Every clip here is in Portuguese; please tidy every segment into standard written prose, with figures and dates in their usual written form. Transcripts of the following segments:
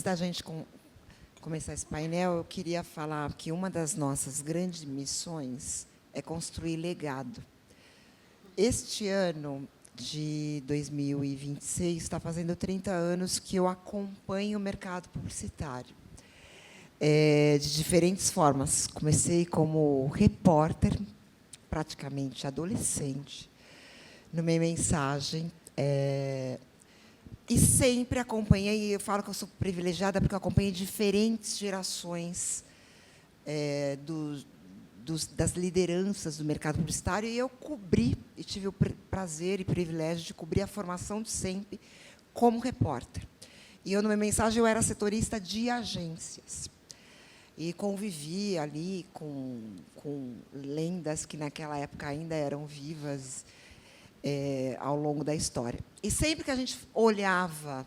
da gente começar esse painel, eu queria falar que uma das nossas grandes missões é construir legado. Este ano de 2026 está fazendo 30 anos que eu acompanho o mercado publicitário, de diferentes formas. Comecei como repórter, praticamente adolescente, no Meio Mensagem, e sempre acompanhei, e eu falo que eu sou privilegiada porque eu acompanhei diferentes gerações das lideranças do mercado publicitário, e eu cobri, e tive o prazer e privilégio de cobrir a formação do SEMP como repórter. E eu, no Meio Mensagem, eu era setorista de agências. E convivi ali com lendas que, naquela época, ainda eram vivas, ao longo da história. E sempre que a gente olhava,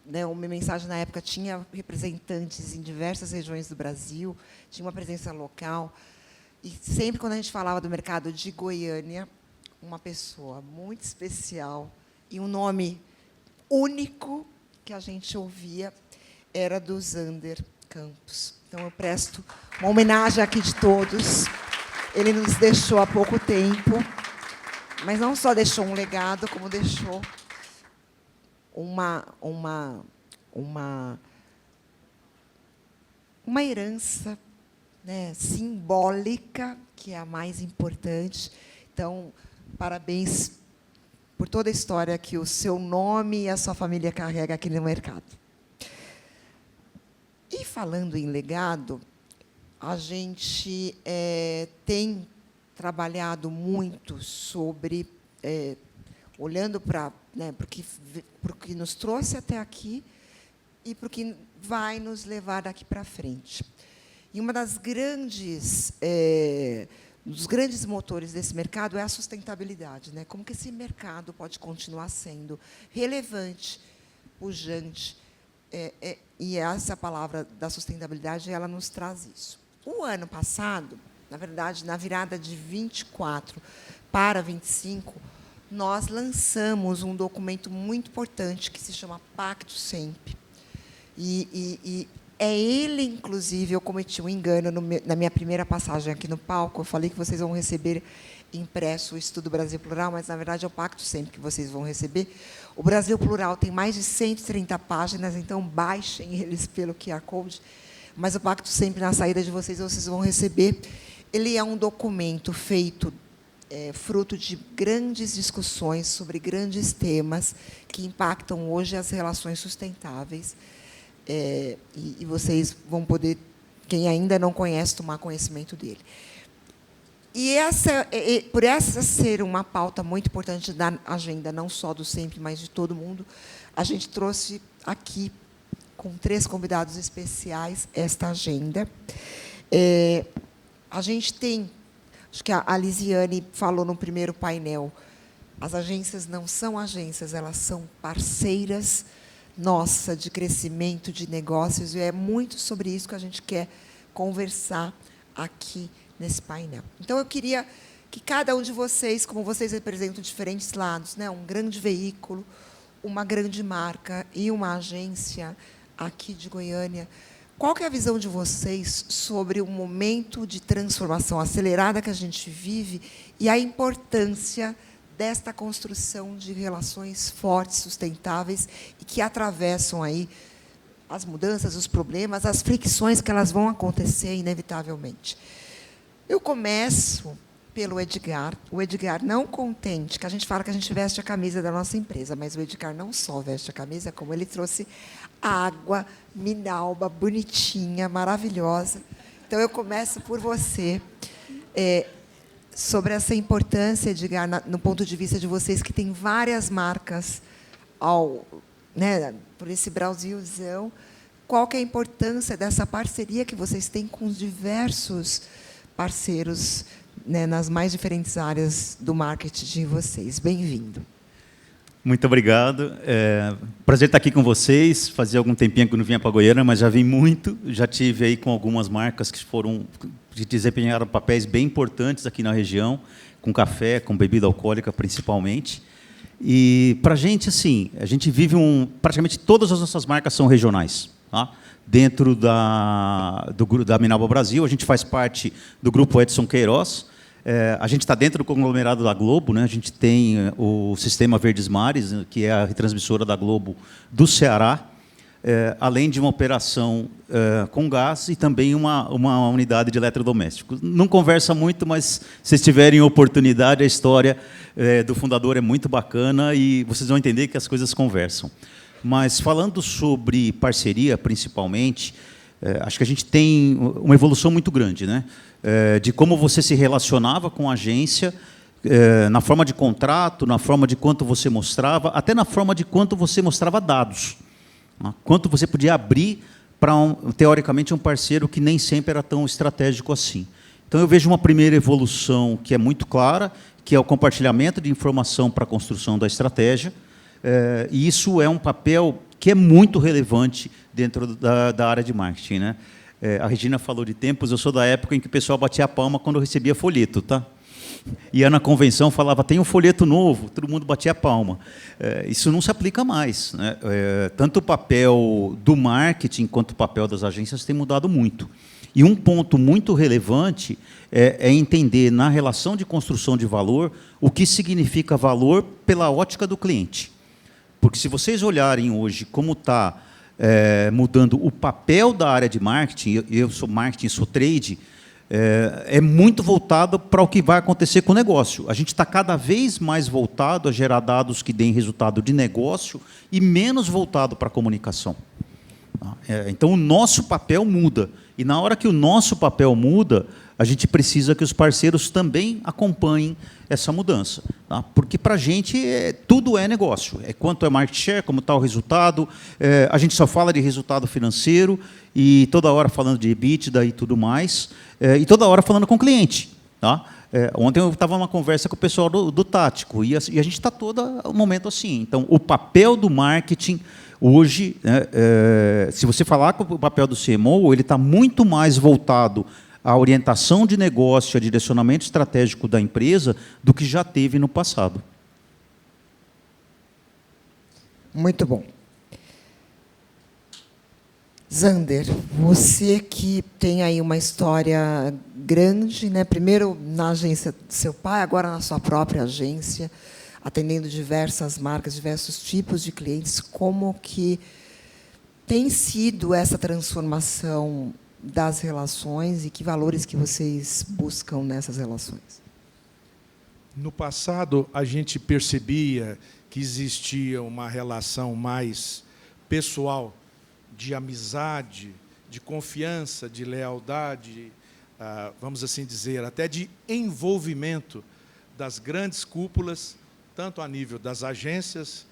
né, o Meio Mensagem, na época, tinha representantes em diversas regiões do Brasil, tinha uma presença local, e sempre, quando a gente falava do mercado de Goiânia, uma pessoa muito especial e um nome único que a gente ouvia era do Zander Campos. Então, eu presto uma homenagem aqui de todos. Ele nos deixou há pouco tempo, mas não só deixou um legado, como deixou uma herança, né, simbólica, que é a mais importante. Então, parabéns por toda a história que o seu nome e a sua família carrega aqui no mercado. E, falando em legado, a gente tem trabalhado muito sobre, olhando para, né, para o que nos trouxe até aqui e para o que vai nos levar daqui para frente. E uma das dos grandes motores desse mercado é a sustentabilidade, né? Como que esse mercado pode continuar sendo relevante, pujante, e essa palavra da sustentabilidade, ela nos traz isso. O ano passado, na verdade, na virada de 24 para 25, nós lançamos um documento muito importante que se chama Pacto SEMP. E é ele, inclusive, eu cometi um engano na minha primeira passagem aqui no palco. Eu falei que vocês vão receber impresso o Estudo Brasil Plural, mas, na verdade, é o Pacto SEMP que vocês vão receber. O Brasil Plural tem mais de 130 páginas, então baixem eles pelo QR Code. Mas o Pacto SEMP, na saída de vocês vão receber. Ele é um documento feito, fruto de grandes discussões sobre grandes temas que impactam hoje as relações sustentáveis. E vocês vão poder, quem ainda não conhece, tomar conhecimento dele. E por essa ser uma pauta muito importante da agenda, não só do SEMP, mas de todo mundo, a gente trouxe aqui, com 3 convidados especiais, esta agenda. A gente tem, acho que a Lisiane falou no primeiro painel, as agências não são agências, elas são parceiras nossa de crescimento de negócios, e é muito sobre isso que a gente quer conversar aqui nesse painel. Então, eu queria que cada um de vocês, como vocês representam diferentes lados, né, um grande veículo, uma grande marca e uma agência aqui de Goiânia, qual que é a visão de vocês sobre o momento de transformação acelerada que a gente vive e a importância desta construção de relações fortes, sustentáveis, e que atravessam aí as mudanças, os problemas, as fricções que elas vão acontecer inevitavelmente. Eu começo pelo Edgar. O Edgar, não contente, que a gente fala que a gente veste a camisa da nossa empresa, mas o Edgar não só veste a camisa, como ele trouxe água, Minalba, bonitinha, maravilhosa. Então, eu começo por você. Sobre essa importância, Edgar, no ponto de vista de vocês, que tem várias marcas né, por esse Brasilzão, qual que é a importância dessa parceria que vocês têm com os diversos parceiros, né, nas mais diferentes áreas do marketing de vocês? Bem-vindo. Muito obrigado. Prazer estar aqui com vocês. Fazia algum tempinho que eu não vinha para Goiânia, mas já vim muito. Já tive aí com algumas marcas que desempenharam papéis bem importantes aqui na região, com café, com bebida alcoólica, principalmente. E, para a gente, assim, a gente vive praticamente todas as nossas marcas são regionais. tá? Dentro da Minalba Brasil. A gente faz parte do grupo Edson Queiroz. A gente está dentro do conglomerado da Globo, né? A gente tem o Sistema Verdes Mares, que é a retransmissora da Globo do Ceará, além de uma operação com gás e também uma unidade de eletrodomésticos. Não conversa muito, mas se vocês tiverem oportunidade, a história do fundador é muito bacana e vocês vão entender que as coisas conversam. Mas, falando sobre parceria, principalmente, acho que a gente tem uma evolução muito grande, né? De como você se relacionava com a agência, na forma de contrato, na forma de quanto você mostrava, até na forma de quanto você mostrava dados. Quanto você podia abrir para, teoricamente, um parceiro que nem sempre era tão estratégico assim. Então, eu vejo uma primeira evolução que é muito clara, que é o compartilhamento de informação para a construção da estratégia, e isso é um papel que é muito relevante dentro da área de marketing, né? A Regina falou de tempos, eu sou da época em que o pessoal batia a palma quando recebia folheto, tá? Ia na convenção, falava, tem um folheto novo, todo mundo batia a palma. Isso não se aplica mais, né? Tanto o papel do marketing quanto o papel das agências tem mudado muito. E um ponto muito relevante é entender, na relação de construção de valor, o que significa valor pela ótica do cliente. Porque, se vocês olharem hoje como está mudando o papel da área de marketing, eu sou marketing, sou trade, é muito voltado para o que vai acontecer com o negócio. A gente está cada vez mais voltado a gerar dados que deem resultado de negócio e menos voltado para a comunicação. Então, o nosso papel muda. E, na hora que o nosso papel muda, a gente precisa que os parceiros também acompanhem essa mudança. Tá? Porque, para a gente, tudo é negócio. Quanto é market share, como está o resultado. A gente só fala de resultado financeiro e toda hora falando de EBITDA e tudo mais. E toda hora falando com o cliente. Tá? Ontem eu estava numa conversa com o pessoal do Tático e a gente está todo momento assim. Então, o papel do marketing hoje, se você falar com o papel do CMO, ele está muito mais voltado à orientação de negócio, a direcionamento estratégico da empresa, do que já teve no passado. Muito bom. Zander, você que tem aí uma história grande, né? Primeiro na agência do seu pai, agora na sua própria agência, atendendo diversas marcas, diversos tipos de clientes, como que tem sido essa transformação das relações e que valores que vocês buscam nessas relações? No passado, a gente percebia que existia uma relação mais pessoal, de amizade, de confiança, de lealdade, vamos assim dizer, até de envolvimento das grandes cúpulas, tanto a nível das agências,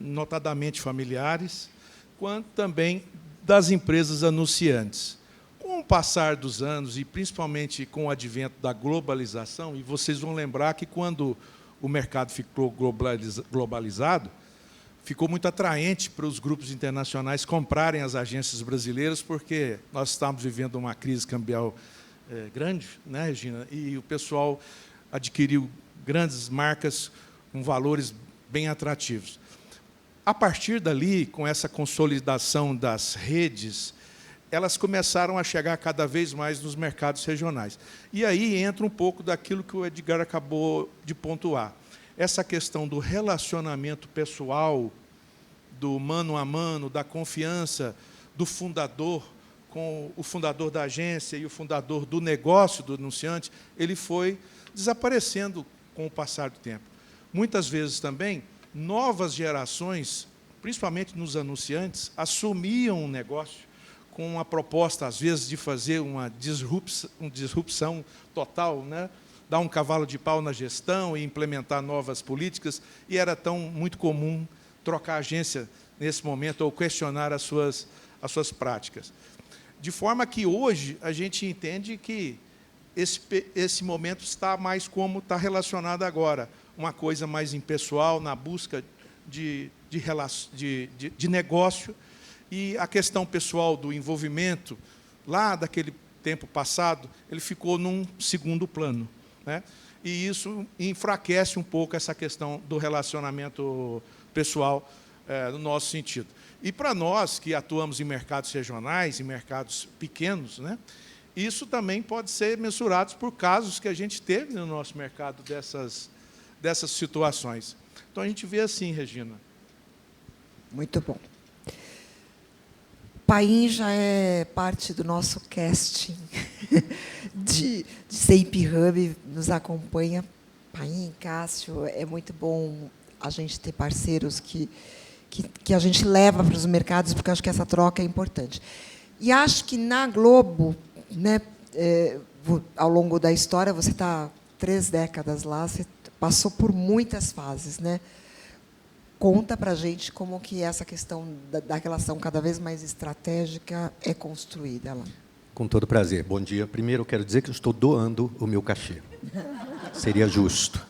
notadamente familiares, quanto também das empresas anunciantes. Com o passar dos anos, e principalmente com o advento da globalização, e vocês vão lembrar que, quando o mercado ficou globalizado, ficou muito atraente para os grupos internacionais comprarem as agências brasileiras, porque nós estávamos vivendo uma crise cambial grande, né, Regina? E o pessoal adquiriu grandes marcas com valores bem atrativos. A partir dali, com essa consolidação das redes, elas começaram a chegar cada vez mais nos mercados regionais. E aí entra um pouco daquilo que o Edgar acabou de pontuar. Essa questão do relacionamento pessoal, do mano a mano, da confiança do fundador com o fundador da agência e o fundador do negócio do anunciante, ele foi desaparecendo com o passar do tempo. Muitas vezes também, novas gerações, principalmente nos anunciantes, assumiam um negócio com a proposta, às vezes, de fazer uma disrupção total, né? Dar um cavalo de pau na gestão e implementar novas políticas, e era muito comum trocar agência nesse momento ou questionar as suas práticas. De forma que, hoje, a gente entende que esse momento está mais como está relacionado agora, uma coisa mais impessoal, na busca de negócio, e a questão pessoal do envolvimento, lá daquele tempo passado, ele ficou num segundo plano, né? E isso enfraquece um pouco essa questão do relacionamento pessoal no nosso sentido. E para nós que atuamos em mercados regionais, em mercados pequenos, né, isso também pode ser mensurado por casos que a gente teve no nosso mercado dessas situações. Então, a gente vê assim, Regina. Muito bom. Paim já é parte do nosso casting de SAP Hub, nos acompanha. Paim, Cássio, é muito bom a gente ter parceiros que a gente leva para os mercados, porque eu acho que essa troca é importante. E acho que na Globo, né, ao longo da história, você está 3 décadas lá, você passou por muitas fases, né? Conta para a gente como que essa questão da relação cada vez mais estratégica é construída lá. Com todo prazer. Bom dia. Primeiro, eu quero dizer que eu estou doando o meu cachê. Seria justo.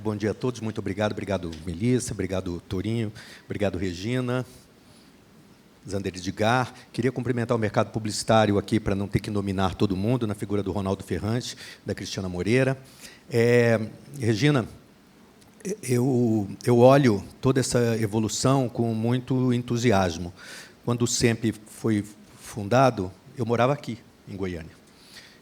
Bom dia a todos. Muito obrigado. Obrigado, Melissa. Obrigado, Torinho. Obrigado, Regina. Zander Edgar. Queria cumprimentar o mercado publicitário aqui, para não ter que nominar todo mundo, na figura do Ronaldo Ferrante, da Cristiana Moreira. Regina, eu olho toda essa evolução com muito entusiasmo. Quando o SEMP foi fundado, eu morava aqui, em Goiânia.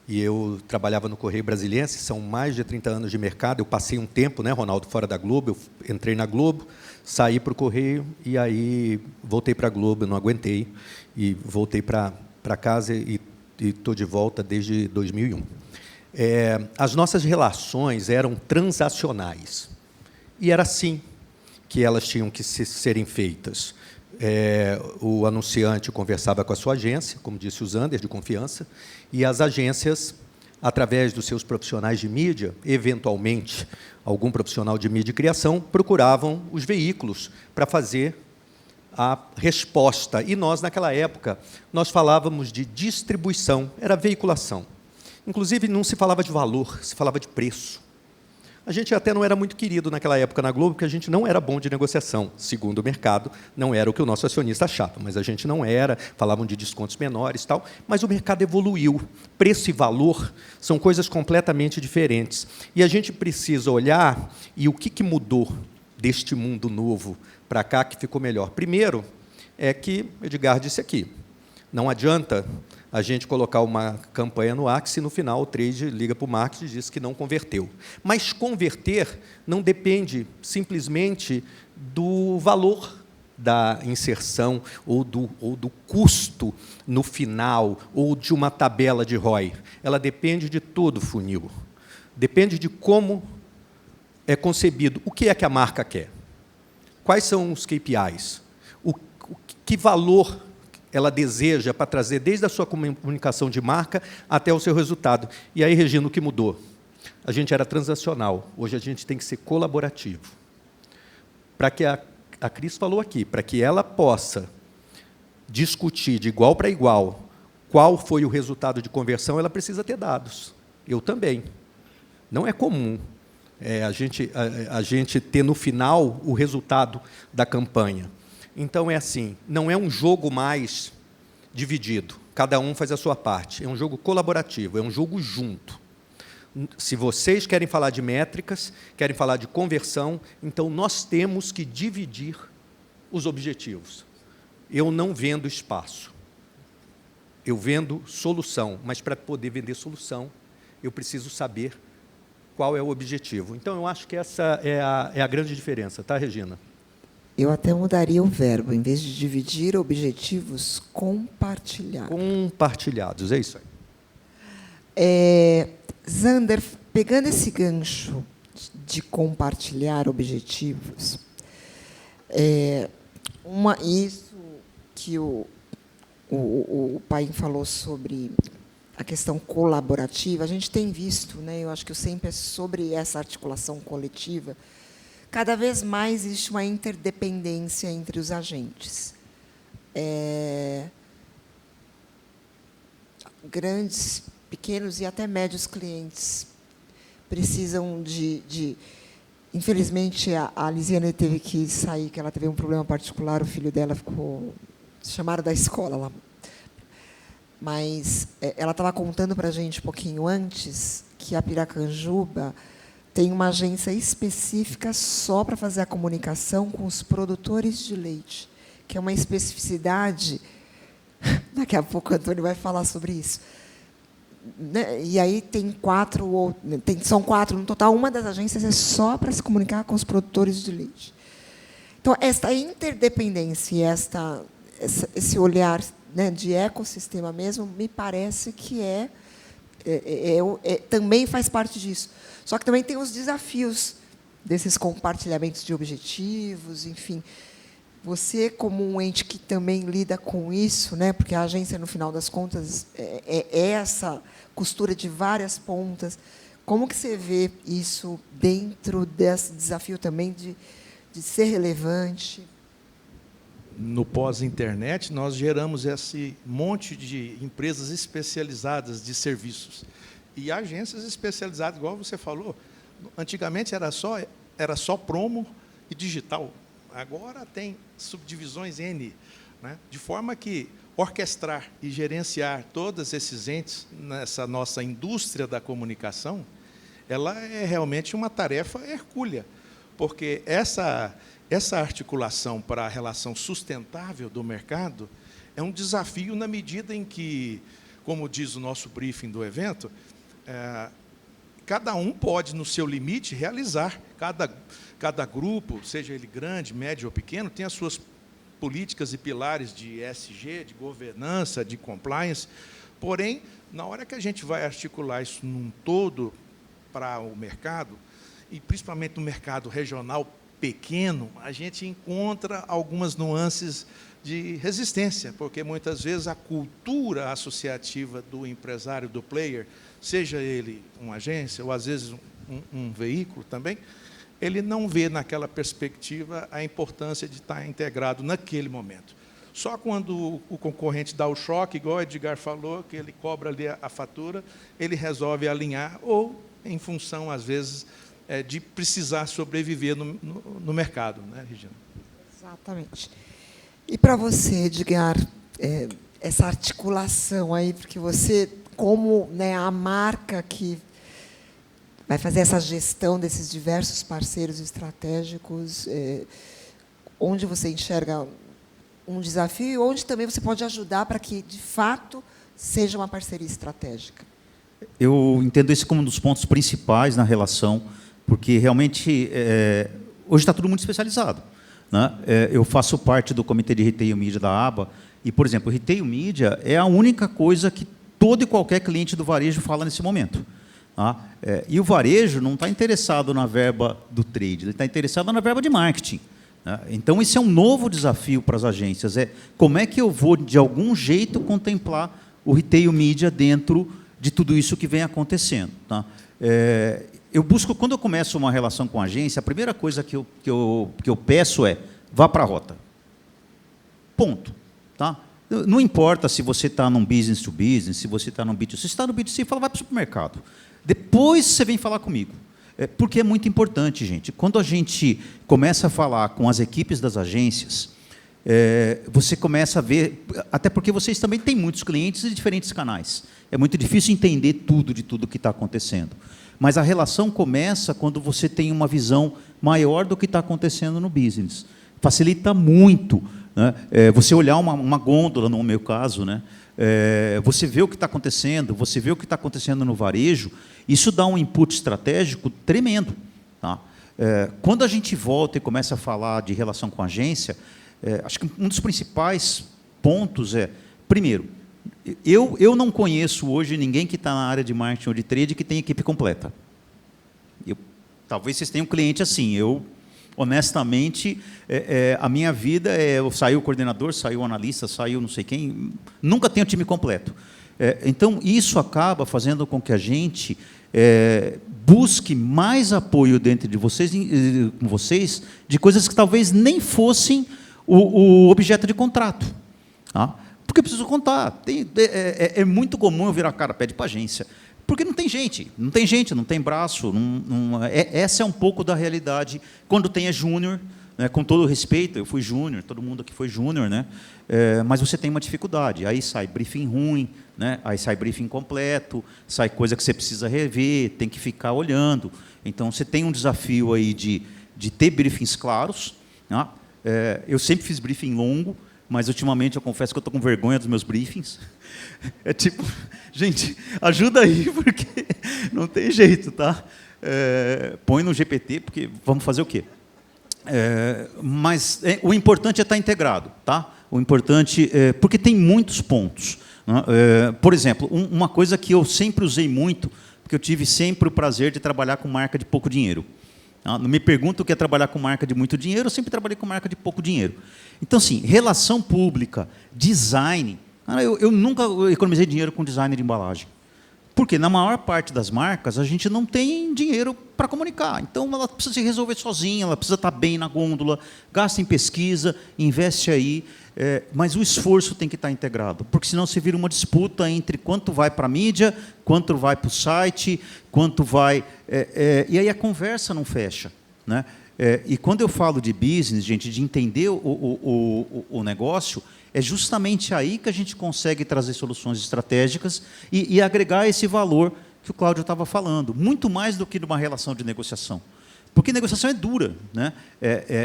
E eu trabalhava no Correio Brasiliense, são mais de 30 anos de mercado. Eu passei um tempo, né, Ronaldo, fora da Globo. Eu entrei na Globo, saí para o Correio e aí voltei para a Globo, eu não aguentei. E voltei para casa e estou de volta desde 2001. As nossas relações eram transacionais. E era assim que elas tinham que serem feitas. O anunciante conversava com a sua agência, como disse o Zander, de confiança, e as agências, através dos seus profissionais de mídia, eventualmente, algum profissional de mídia e criação, procuravam os veículos para fazer a resposta. E nós, naquela época, nós falávamos de distribuição, era veiculação. Inclusive, não se falava de valor, se falava de preço. A gente até não era muito querido naquela época na Globo, porque a gente não era bom de negociação. Segundo o mercado, não era o que o nosso acionista achava, mas a gente não era, falavam de descontos menores e tal, mas o mercado evoluiu. Preço e valor são coisas completamente diferentes. E a gente precisa olhar, e o que mudou deste mundo novo para cá que ficou melhor? Primeiro, é que, Edgar disse aqui, não adianta a gente colocar uma campanha no ar, que se no final o trade liga para o marketing e diz que não converteu. Mas converter não depende simplesmente do valor da inserção ou do custo no final, ou de uma tabela de ROI. Ela depende de todo o funil. Depende de como é concebido. O que é que a marca quer? Quais são os KPIs? Que valor ela deseja para trazer desde a sua comunicação de marca até o seu resultado. E aí, Regina, o que mudou? A gente era transacional, hoje a gente tem que ser colaborativo. Para que a Cris falou aqui, para que ela possa discutir de igual para igual qual foi o resultado de conversão, ela precisa ter dados. Eu também. Não é comum a gente ter no final o resultado da campanha. Então, é assim, não é um jogo mais dividido, cada um faz a sua parte, é um jogo colaborativo, é um jogo junto. Se vocês querem falar de métricas, querem falar de conversão, então nós temos que dividir os objetivos. Eu não vendo espaço, eu vendo solução, mas para poder vender solução, eu preciso saber qual é o objetivo. Então, eu acho que essa é a grande diferença, tá, Regina? Eu até mudaria o verbo, em vez de dividir objetivos, compartilhar. Compartilhados, é isso aí. Zander, pegando esse gancho de compartilhar objetivos, isso que o Paim falou sobre a questão colaborativa, a gente tem visto, né, eu acho que eu sempre é sobre essa articulação coletiva. Cada vez mais existe uma interdependência entre os agentes. Grandes, pequenos e até médios clientes precisam de infelizmente, a Lisiane teve que sair, que ela teve um problema particular, o filho dela ficou... chamaram da escola lá. Mas ela estava contando para a gente um pouquinho antes que a Piracanjuba tem uma agência específica só para fazer a comunicação com os produtores de leite, que é uma especificidade. Daqui a pouco o Antônio vai falar sobre isso. Né? E aí são 4 no total. Uma das agências é só para se comunicar com os produtores de leite. Então, esta interdependência e esse olhar, né, de ecossistema mesmo, me parece que também faz parte disso. Só que também tem os desafios desses compartilhamentos de objetivos, enfim. Você, como um ente que também lida com isso, né, porque a agência, no final das contas, é essa costura de várias pontas, como que você vê isso dentro desse desafio também de ser relevante? No pós-internet, nós geramos esse monte de empresas especializadas de serviços. E agências especializadas, igual você falou, antigamente era só promo e digital. Agora tem subdivisões N, né? De forma que orquestrar e gerenciar todos esses entes nessa nossa indústria da comunicação, ela é realmente uma tarefa hercúlea, porque essa articulação para a relação sustentável do mercado é um desafio na medida em que, como diz o nosso briefing do evento, cada um pode, no seu limite, realizar. Cada grupo, seja ele grande, médio ou pequeno, tem as suas políticas e pilares de ESG, de governança, de compliance. Porém, na hora que a gente vai articular isso num todo para o mercado, e principalmente no mercado regional pequeno, a gente encontra algumas nuances de resistência, porque muitas vezes a cultura associativa do empresário, do player, seja ele uma agência ou às vezes um veículo também, ele não vê naquela perspectiva a importância de estar integrado naquele momento. Só quando o concorrente dá o choque, igual o Edgar falou, que ele cobra ali a fatura, ele resolve alinhar, ou em função, às vezes, de precisar sobreviver no mercado, né, Regina? Exatamente. E para você, Edgar, essa articulação aí, porque você, como, né, a marca que vai fazer essa gestão desses diversos parceiros estratégicos, onde você enxerga um desafio e onde também você pode ajudar para que, de fato, seja uma parceria estratégica? Eu entendo esse como um dos pontos principais na relação, porque, realmente, hoje está tudo muito especializado, né? Eu faço parte do Comitê de Retail Media da ABA, e, por exemplo, o Retail Media é a única coisa que todo e qualquer cliente do varejo fala nesse momento. Tá? E o varejo não está interessado na verba do trade, ele está interessado na verba de marketing. Né? Então, esse é um novo desafio para as agências, como é que eu vou, de algum jeito, contemplar o Retail Media dentro de tudo isso que vem acontecendo. Tá? Eu busco, quando eu começo uma relação com a agência, a primeira coisa que eu peço é, vá para a rota. Ponto. Tá? Não importa se você está num business to business, se você está num B2C. Se está no B2C, fala, vai para o supermercado. Depois você vem falar comigo. Porque é muito importante, gente. Quando a gente começa a falar com as equipes das agências, você começa a ver, até porque vocês também têm muitos clientes de diferentes canais. É muito difícil entender tudo de tudo que está acontecendo. Mas a relação começa quando você tem uma visão maior do que está acontecendo no business. Facilita muito, né? Você olhar uma gôndola, no meu caso, né? Você vê o que está acontecendo, você vê o que está acontecendo no varejo, isso dá um input estratégico tremendo. Tá? Quando a gente volta e começa a falar de relação com a agência, acho que um dos principais pontos primeiro, eu não conheço hoje ninguém que está na área de marketing ou de trade que tem equipe completa. Talvez vocês tenham um cliente assim. Eu, honestamente, a minha vida saiu o coordenador, saiu o analista, saiu não sei quem, nunca tenho time completo. Então, isso acaba fazendo com que a gente busque mais apoio dentro de vocês, de coisas que talvez nem fossem o objeto de contrato. Tá? Porque eu preciso contar. É muito comum eu virar a cara, pede para a agência. Porque não tem gente, não tem braço. Essa é um pouco da realidade. Quando tem júnior, né, com todo o respeito, eu fui júnior, todo mundo aqui foi júnior, né, mas você tem uma dificuldade. Aí sai briefing ruim, né, aí sai briefing completo, sai coisa que você precisa rever, tem que ficar olhando. Então, você tem um desafio aí de ter briefings claros, né, Eu sempre fiz briefing longo, mas ultimamente eu confesso que eu estou com vergonha dos meus briefings. É tipo, gente, ajuda aí, porque não tem jeito, tá? Põe no GPT, porque vamos fazer o quê? Mas o importante é estar integrado, tá? O importante porque tem muitos pontos, né? Por exemplo, uma coisa que eu sempre usei muito, porque eu tive sempre o prazer de trabalhar com marca de pouco dinheiro. Não me pergunta o que é trabalhar com marca de muito dinheiro, eu sempre trabalhei com marca de pouco dinheiro. Então, assim, relação pública, design. Eu nunca economizei dinheiro com design de embalagem. Porque, na maior parte das marcas, a gente não tem dinheiro para comunicar. Então, ela precisa se resolver sozinha, ela precisa estar bem na gôndola, gasta em pesquisa, investe aí, mas o esforço tem que estar integrado, porque senão se vira uma disputa entre quanto vai para a mídia, quanto vai para o site, quanto vai... e aí a conversa não fecha, né? E quando eu falo de business, gente, de entender o negócio, é justamente aí que a gente consegue trazer soluções estratégicas e agregar esse valor que o Cláudio estava falando, muito mais do que numa relação de negociação. Porque negociação é dura, né?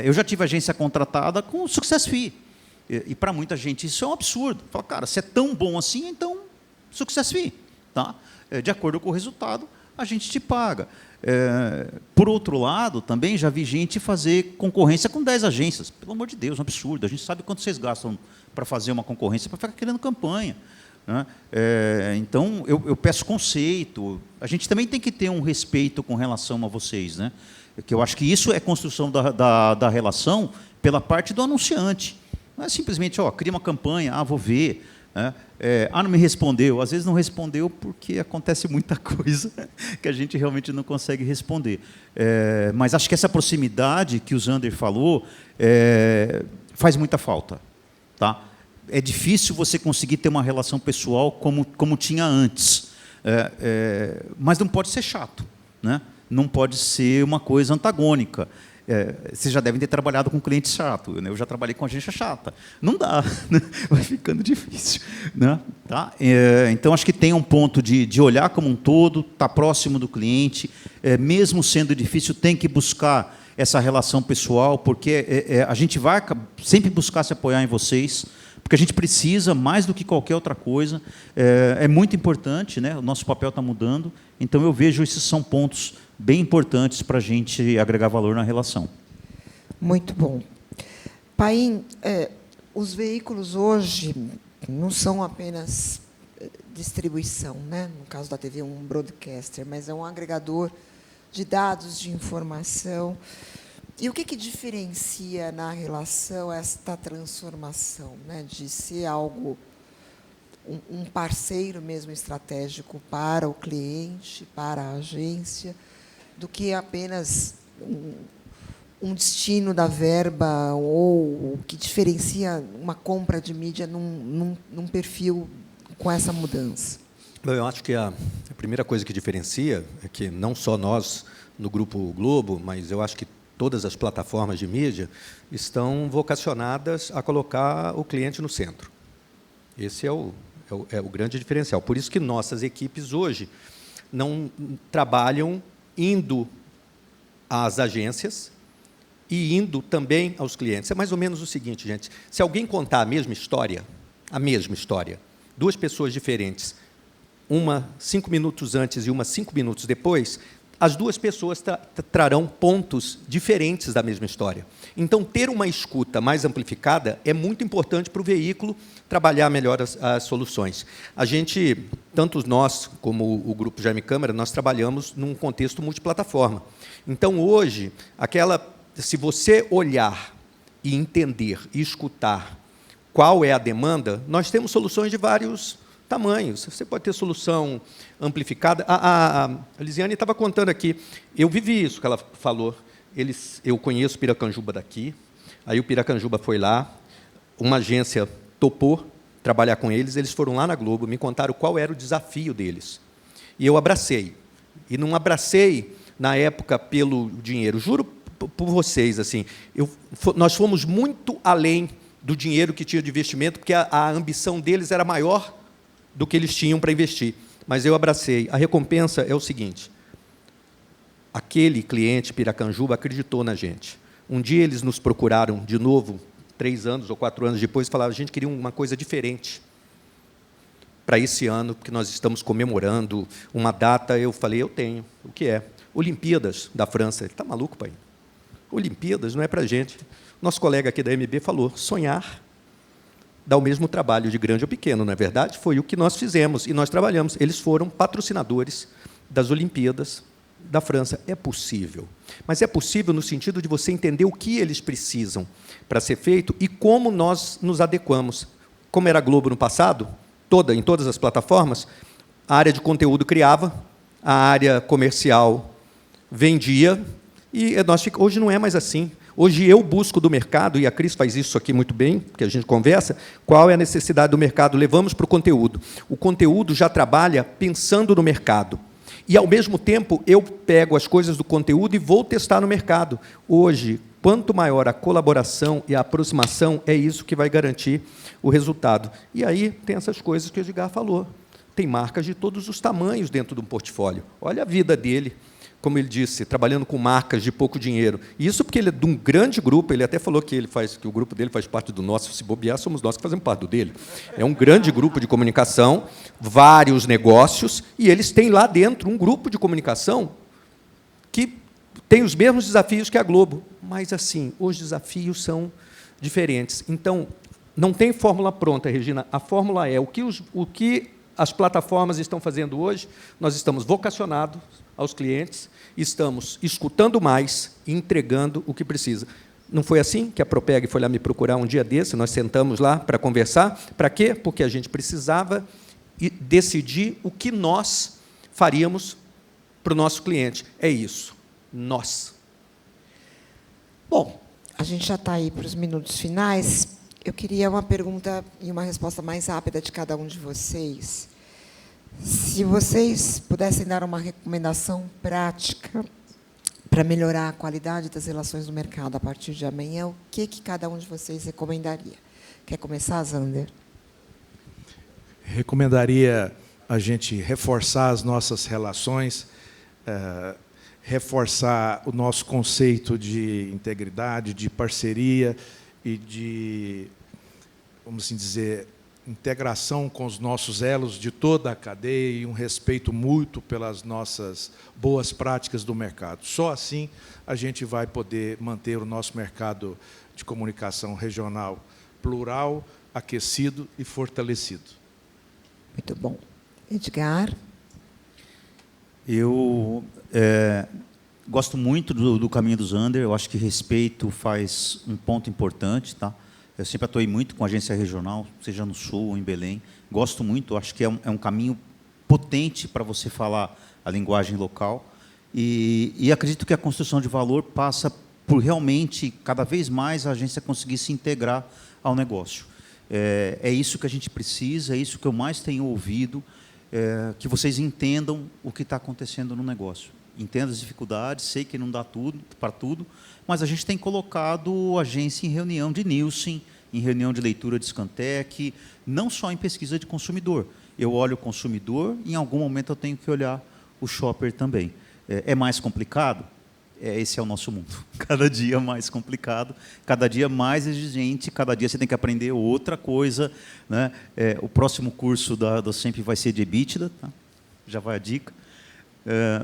Eu já tive agência contratada com success fee. E para muita gente isso é um absurdo. Fala, cara, se é tão bom assim, então success fee. Tá? De acordo com o resultado, a gente te paga. Por outro lado, também já vi gente fazer concorrência com 10 agências. Pelo amor de Deus, um absurdo. A gente sabe quanto vocês gastam para fazer uma concorrência, para ficar criando campanha, né? Então, eu peço conceito. A gente também tem que ter um respeito com relação a vocês, né? Que eu acho que isso é construção da relação pela parte do anunciante. Não é simplesmente, cria uma campanha, vou ver. Né? Não me respondeu. Às vezes não respondeu porque acontece muita coisa que a gente realmente não consegue responder. Mas acho que essa proximidade que o Zander falou faz muita falta. Tá? É difícil você conseguir ter uma relação pessoal como tinha antes. Mas não pode ser chato. Né? Não pode ser uma coisa antagônica. Vocês já devem ter trabalhado com cliente chato, né? Eu já trabalhei com agência chata. Não dá, né? Vai ficando difícil. Né? Tá? Então, acho que tem um ponto de olhar como um todo, estar próximo do cliente, mesmo sendo difícil, tem que buscar essa relação pessoal, porque a gente vai sempre buscar se apoiar em vocês, porque a gente precisa, mais do que qualquer outra coisa, é muito importante, né? O nosso papel está mudando, então eu vejo esses são pontos bem importantes para a gente agregar valor na relação. Muito bom. Paim, os veículos hoje não são apenas distribuição, né? No caso da TV, um broadcaster, mas é um agregador de dados, de informação. E o que diferencia na relação esta transformação, né? De ser algo, um parceiro mesmo estratégico para o cliente, para a agência, do que apenas um destino da verba, ou o que diferencia uma compra de mídia num perfil com essa mudança? Eu acho que a primeira coisa que diferencia é que não só nós, no Grupo Globo, mas eu acho que todas as plataformas de mídia estão vocacionadas a colocar o cliente no centro. Esse é o grande diferencial. Por isso que nossas equipes hoje não trabalham indo às agências e indo também aos clientes. É mais ou menos o seguinte, gente. Se alguém contar a mesma história, duas pessoas diferentes, uma 5 minutos antes e uma 5 minutos depois, as duas pessoas trarão pontos diferentes da mesma história. Então, ter uma escuta mais amplificada é muito importante para o veículo trabalhar melhor as soluções. A gente, tanto nós como o Grupo Jaime Câmara, nós trabalhamos num contexto multiplataforma. Então, hoje, se você olhar e entender e escutar qual é a demanda, nós temos soluções de vários tamanhos. Você pode ter solução amplificada. A Lisiane estava contando aqui, eu vivi isso que ela falou. Eu conheço o Piracanjuba daqui, aí o Piracanjuba foi lá, uma agência topou trabalhar com eles foram lá na Globo, me contaram qual era o desafio deles. E eu abracei. E não abracei, na época, pelo dinheiro. Juro por vocês, assim, nós fomos muito além do dinheiro que tinha de investimento, porque a ambição deles era maior do que eles tinham para investir. Mas eu abracei. A recompensa é o seguinte: aquele cliente, Piracanjuba, acreditou na gente. Um dia eles nos procuraram de novo, 3 anos ou 4 anos depois, e falaram: a gente queria uma coisa diferente para esse ano, porque nós estamos comemorando uma data. Eu falei: eu tenho. O que é? Olimpíadas da França. Ele: está maluco, pai? Olimpíadas não é para a gente. Nosso colega aqui da MB falou: sonhar dá o mesmo trabalho de grande ou pequeno, não é verdade? Foi o que nós fizemos, e nós trabalhamos. Eles foram patrocinadores das Olimpíadas da França. É possível. Mas é possível no sentido de você entender o que eles precisam para ser feito e como nós nos adequamos. Como era a Globo no passado, em todas as plataformas, a área de conteúdo criava, a área comercial vendia, e hoje não é mais assim. Hoje eu busco do mercado, e a Cris faz isso aqui muito bem, porque a gente conversa, qual é a necessidade do mercado, levamos para o conteúdo. O conteúdo já trabalha pensando no mercado. E, ao mesmo tempo, eu pego as coisas do conteúdo e vou testar no mercado. Hoje, quanto maior a colaboração e a aproximação, é isso que vai garantir o resultado. E aí tem essas coisas que o Edgar falou. Tem marcas de todos os tamanhos dentro de um portfólio. Olha a vida dele, como ele disse, trabalhando com marcas de pouco dinheiro. E isso porque ele é de um grande grupo. Ele até falou que o grupo dele faz parte do nosso. Se bobear, somos nós que fazemos parte do dele. É um grande grupo de comunicação, vários negócios, e eles têm lá dentro um grupo de comunicação que tem os mesmos desafios que a Globo. Mas, assim, os desafios são diferentes. Então, não tem fórmula pronta, Regina. A fórmula é o que as plataformas estão fazendo hoje. Nós estamos vocacionados aos clientes, estamos escutando mais e entregando o que precisa. Não foi assim que a Propeg foi lá me procurar um dia desse? Nós sentamos lá para conversar. Para quê? Porque a gente precisava decidir o que nós faríamos para o nosso cliente. É isso. Nós. Bom, a gente já está aí para os minutos finais. Eu queria uma pergunta e uma resposta mais rápida de cada um de vocês. Se vocês pudessem dar uma recomendação prática para melhorar a qualidade das relações no mercado a partir de amanhã, o que cada um de vocês recomendaria? Quer começar, Zander? Recomendaria a gente reforçar as nossas relações, reforçar o nosso conceito de integridade, de parceria e de, vamos assim dizer, integração com os nossos elos de toda a cadeia e um respeito mútuo pelas nossas boas práticas do mercado. Só assim a gente vai poder manter o nosso mercado de comunicação regional plural, aquecido e fortalecido. Muito bom. Edgar? Eu gosto muito do caminho do Zander. Eu acho que respeito faz um ponto importante, tá? Eu sempre atuei muito com agência regional, seja no Sul ou em Belém. Gosto muito, acho que é um caminho potente para você falar a linguagem local. E acredito que a construção de valor passa por realmente, cada vez mais, a agência conseguir se integrar ao negócio. É isso que a gente precisa, é isso que eu mais tenho ouvido, que vocês entendam o que está acontecendo no negócio. Entendo as dificuldades, sei que não dá tudo para tudo, mas a gente tem colocado a agência em reunião de Nielsen, em reunião de leitura de Scantec, não só em pesquisa de consumidor. Eu olho o consumidor e, em algum momento, eu tenho que olhar o shopper também. É mais complicado? Esse é o nosso mundo. Cada dia mais complicado, cada dia mais exigente, cada dia você tem que aprender outra coisa, né? O próximo curso da SEMP vai ser de EBITDA, tá? Já vai a dica.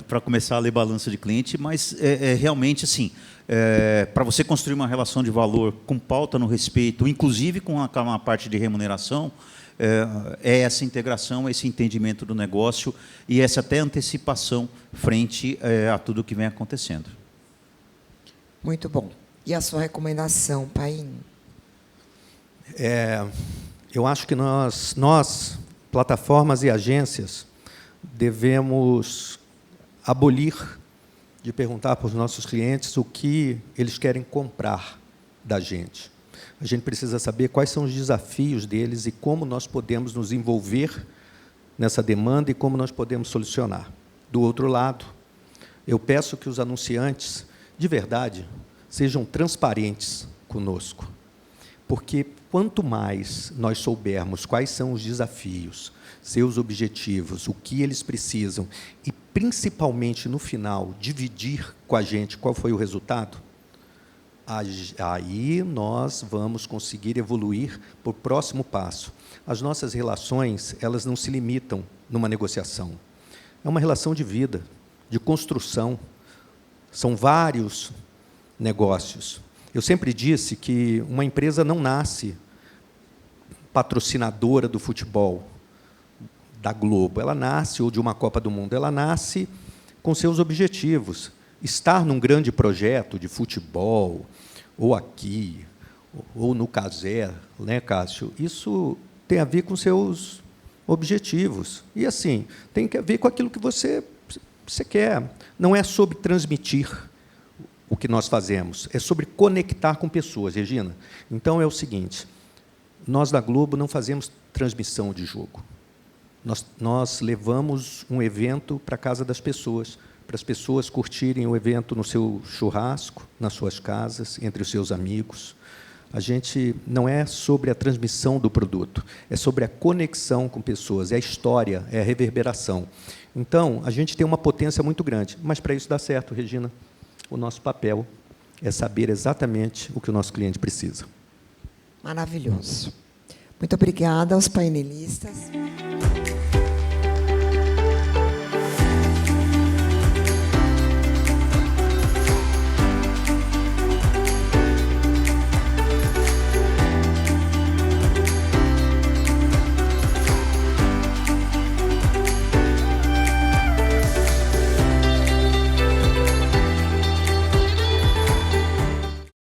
Para começar a ler balança de cliente, mas realmente assim, para você construir uma relação de valor com pauta no respeito, inclusive com uma parte de remuneração, essa integração, esse entendimento do negócio e essa até antecipação frente a tudo que vem acontecendo. Muito bom. E a sua recomendação, Paim? Eu acho que nós, plataformas e agências, devemos abolir de perguntar para os nossos clientes o que eles querem comprar da gente. A gente precisa saber quais são os desafios deles e como nós podemos nos envolver nessa demanda e como nós podemos solucionar. Do outro lado, eu peço que os anunciantes, de verdade, sejam transparentes conosco, porque quanto mais nós soubermos quais são os desafios, seus objetivos, o que eles precisam, e, principalmente, no final, dividir com a gente qual foi o resultado, aí nós vamos conseguir evoluir para o próximo passo. As nossas relações, elas não se limitam numa negociação. É uma relação de vida, de construção. São vários negócios. Eu sempre disse que uma empresa não nasce patrocinadora do futebol da Globo. Ela nasce, ou de uma Copa do Mundo, ela nasce com seus objetivos. Estar num grande projeto de futebol, ou aqui, ou no Casé, né, Cássio? Isso tem a ver com seus objetivos. E, assim, tem a ver com aquilo que você quer. Não é sobre transmitir o que nós fazemos, é sobre conectar com pessoas, Regina. Então, é o seguinte, nós, da Globo, não fazemos transmissão de jogo. Nós levamos um evento para a casa das pessoas, para as pessoas curtirem o evento no seu churrasco, nas suas casas, entre os seus amigos. A gente não é sobre a transmissão do produto, é sobre a conexão com pessoas, é a história, é a reverberação. Então, a gente tem uma potência muito grande, mas, para isso dar certo, Regina, o nosso papel é saber exatamente o que o nosso cliente precisa. Maravilhoso. Muito obrigada aos painelistas.